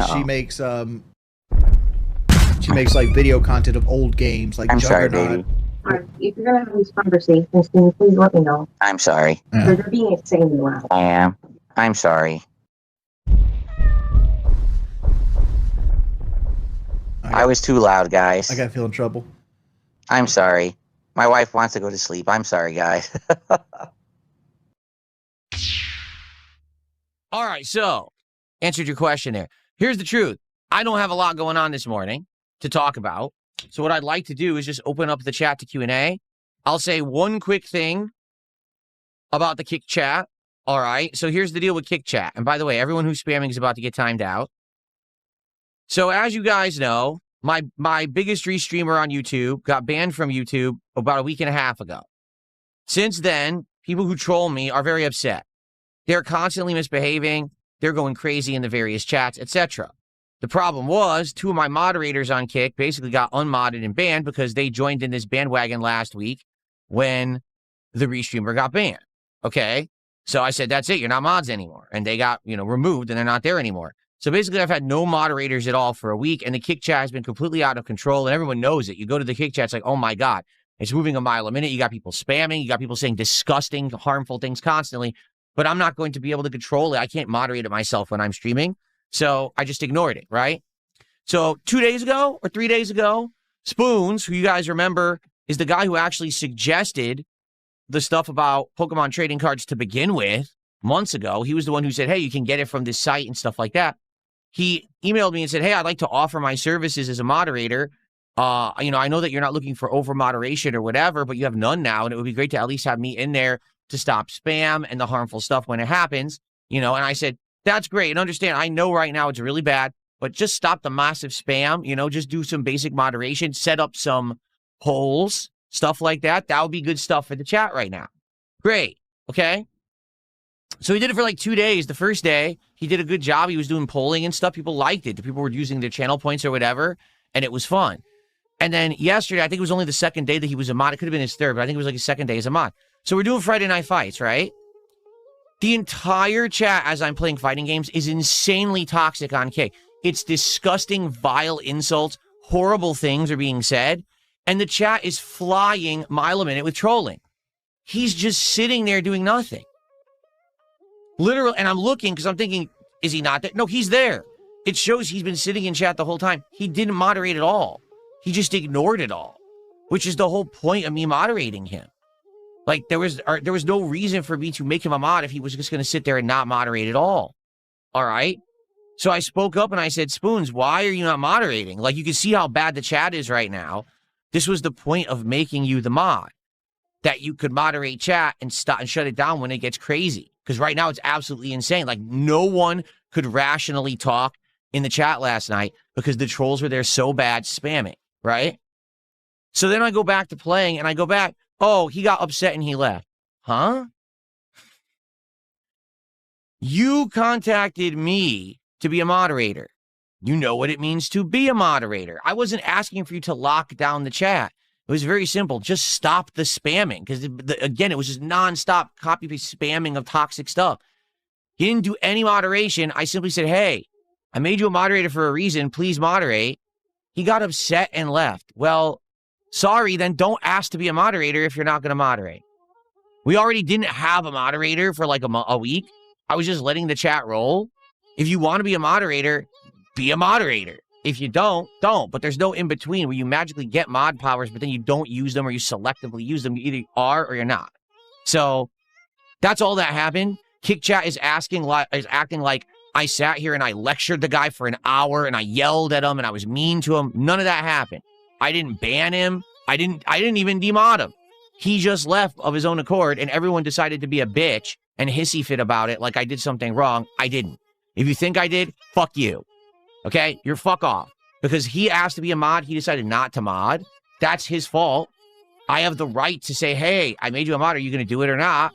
She makes like video content of old games, like I'm sorry, Juggernaut. baby. Alright, if you're gonna have these conversations, can you please let me know? I'm sorry. Yeah. They're being insanely loud. I am. I'm sorry. I was too loud, guys. I got to feel in trouble. I'm sorry. My wife wants to go to sleep. I'm sorry, guys. All right, so answered your question there. Here's the truth. I don't have a lot going on this morning to talk about. So what I'd like to do is just open up the chat to Q&A. I'll say one quick thing about the Kick chat. All right, so here's the deal with Kick chat. And by the way, everyone who's spamming is about to get timed out. So as you guys know, my biggest restreamer on YouTube got banned from YouTube about a week and a half ago. Since then, people who troll me are very upset. They're constantly misbehaving. They're going crazy in the various chats, etc. The problem was 2 of my moderators on Kick basically got unmodded and banned because they joined in this bandwagon last week when the restreamer got banned. Okay? So I said, that's it. You're not mods anymore. And they got, removed and they're not there anymore. So basically, I've had no moderators at all for a week, and the Kick chat has been completely out of control, and everyone knows it. You go to the Kick chat, it's like, oh my God, it's moving a mile a minute. You got people spamming. You got people saying disgusting, harmful things constantly, but I'm not going to be able to control it. I can't moderate it myself when I'm streaming. So I just ignored it, right? So 2 days ago or 3 days ago, Spoons, who you guys remember, is the guy who actually suggested the stuff about Pokemon trading cards to begin with months ago. He was the one who said, hey, you can get it from this site and stuff like that. He emailed me and said, hey, I'd like to offer my services as a moderator. I know that you're not looking for over moderation or whatever, but you have none now. And it would be great to at least have me in there to stop spam and the harmful stuff when it happens. And I said, that's great. And understand, I know right now it's really bad, but just stop the massive spam, just do some basic moderation, set up some polls, stuff like that. That would be good stuff for the chat right now. Great. Okay. So he did it for like 2 days. The first day, he did a good job. He was doing polling and stuff. People liked it. The people were using their channel points or whatever, and it was fun. And then yesterday, I think it was only the second day that he was a mod. It could have been his third, but I think it was like his second day as a mod. So we're doing Friday Night Fights, right? The entire chat as I'm playing fighting games is insanely toxic on Kick. It's disgusting, vile insults. Horrible things are being said. And the chat is flying mile a minute with trolling. He's just sitting there doing nothing. Literally, and I'm looking because I'm thinking, is he not there? No, he's there. It shows he's been sitting in chat the whole time. He didn't moderate at all. He just ignored it all, which is the whole point of me moderating him. Like, there was no reason for me to make him a mod if he was just going to sit there and not moderate at all. All right? So I spoke up and I said, Spoons, why are you not moderating? Like, you can see how bad the chat is right now. This was the point of making you the mod, that you could moderate chat and stop and shut it down when it gets crazy. Because right now it's absolutely insane. Like, no one could rationally talk in the chat last night because the trolls were there so bad spamming, right? So then I go back to playing and I go back, oh, he got upset and he left. Huh? You contacted me to be a moderator. You know what it means to be a moderator. I wasn't asking for you to lock down the chat. It was very simple. Just stop the spamming. Because, again, it was just nonstop copy-paste spamming of toxic stuff. He didn't do any moderation. I simply said, hey, I made you a moderator for a reason. Please moderate. He got upset and left. Well, sorry, then don't ask to be a moderator if you're not going to moderate. We already didn't have a moderator for like a week. I was just letting the chat roll. If you want to be a moderator, be a moderator. If you don't. But there's no in-between where you magically get mod powers, but then you don't use them or you selectively use them. You either are or you're not. So that's all that happened. Kick chat is acting like I sat here and I lectured the guy for an hour and I yelled at him and I was mean to him. None of that happened. I didn't ban him. I didn't even demod him. He just left of his own accord and everyone decided to be a bitch and hissy fit about it like I did something wrong. I didn't. If you think I did, fuck you. Okay? You're fuck off. Because he asked to be a mod, he decided not to mod. That's his fault. I have the right to say, hey, I made you a mod. Are you going to do it or not?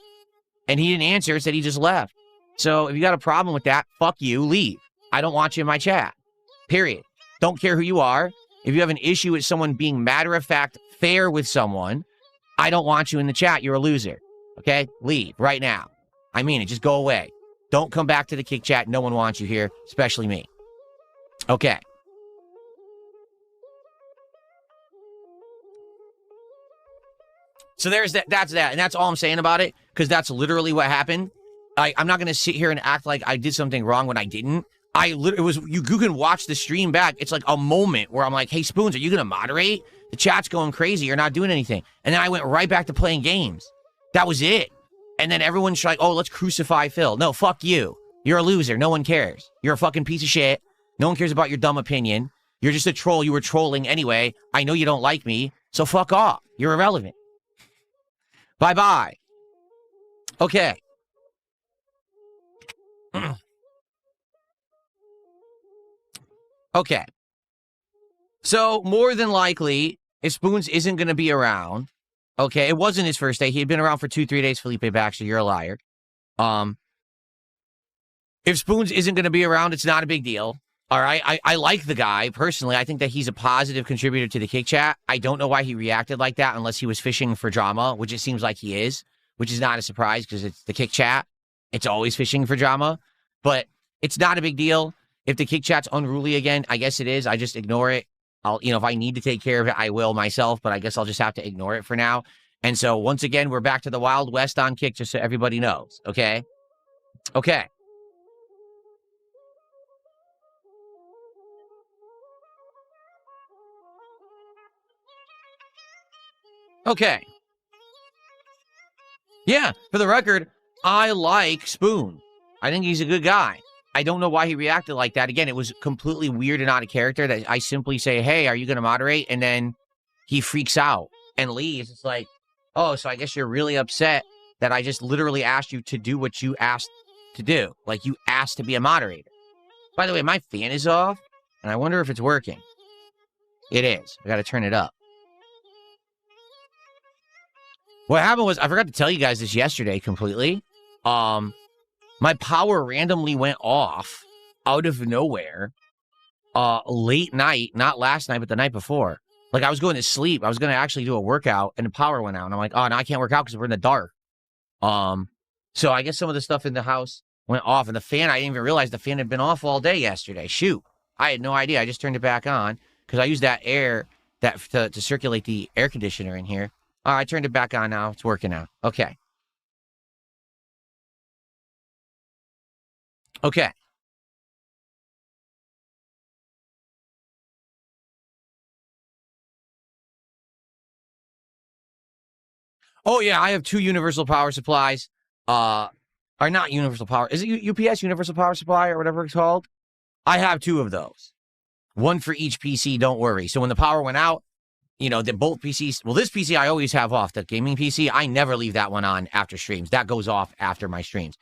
And he didn't answer, said he just left. So if you got a problem with that, fuck you, leave. I don't want you in my chat. Period. Don't care who you are. If you have an issue with someone being matter-of-fact fair with someone, I don't want you in the chat. You're a loser. Okay? Leave right now. I mean it. Just go away. Don't come back to the Kick chat. No one wants you here, especially me. Okay. So there's that. That's that. And that's all I'm saying about it, because that's literally what happened. I'm not going to sit here and act like I did something wrong when I didn't. It was, you can watch the stream back. It's like a moment where I'm like, hey, Spoons, are you going to moderate? The chat's going crazy. You're not doing anything. And then I went right back to playing games. That was it. And then everyone's like, oh, let's crucify Phil. No, fuck you. You're a loser. No one cares. You're a fucking piece of shit. No one cares about your dumb opinion. You're just a troll. You were trolling anyway. I know you don't like me, so fuck off. You're irrelevant. Bye-bye. Okay. Okay. So, more than likely, if Spoons isn't going to be around, okay, it wasn't his first day. He had been around for 2-3 days, Felipe Baxter. You're a liar. If Spoons isn't going to be around, it's not a big deal. All right? I like the guy, personally. I think that he's a positive contributor to the Kick Chat. I don't know why he reacted like that unless he was fishing for drama, which it seems like he is, which is not a surprise because it's the Kick Chat. It's always fishing for drama. But it's not a big deal. If the Kick Chat's unruly again, I guess it is. I just ignore it. If I need to take care of it, I will myself, but I guess I'll just have to ignore it for now. And so once again, we're back to the Wild West on Kick, just so everybody knows. Okay? Okay. Okay. Yeah, for the record, I like Spoon. I think he's a good guy. I don't know why he reacted like that. Again, it was completely weird and out of character that I simply say, hey, are you going to moderate? And then he freaks out and leaves. It's like, oh, so I guess you're really upset that I just literally asked you to do what you asked to do. Like, you asked to be a moderator. By the way, my fan is off, and I wonder if it's working. It is. I got to turn it up. What happened was, I forgot to tell you guys this yesterday completely. My power randomly went off out of nowhere late night, not last night, but the night before. Like, I was going to sleep. I was going to actually do a workout, and the power went out. And I'm like, oh, now I can't work out because we're in the dark. So I guess some of the stuff in the house went off. And the fan, I didn't even realize the fan had been off all day yesterday. Shoot. I had no idea. I just turned it back on because I used that air to circulate the air conditioner in here. I turned it back on now. It's working now. Okay. Okay. Oh, yeah, I have 2 universal power supplies. Or not universal power. Is it UPS, universal power supply, or whatever it's called? I have 2 of those. One for each PC, don't worry. So when the power went out, both PCs, well, this PC I always have off. The gaming PC, I never leave that one on after streams. That goes off after my streams.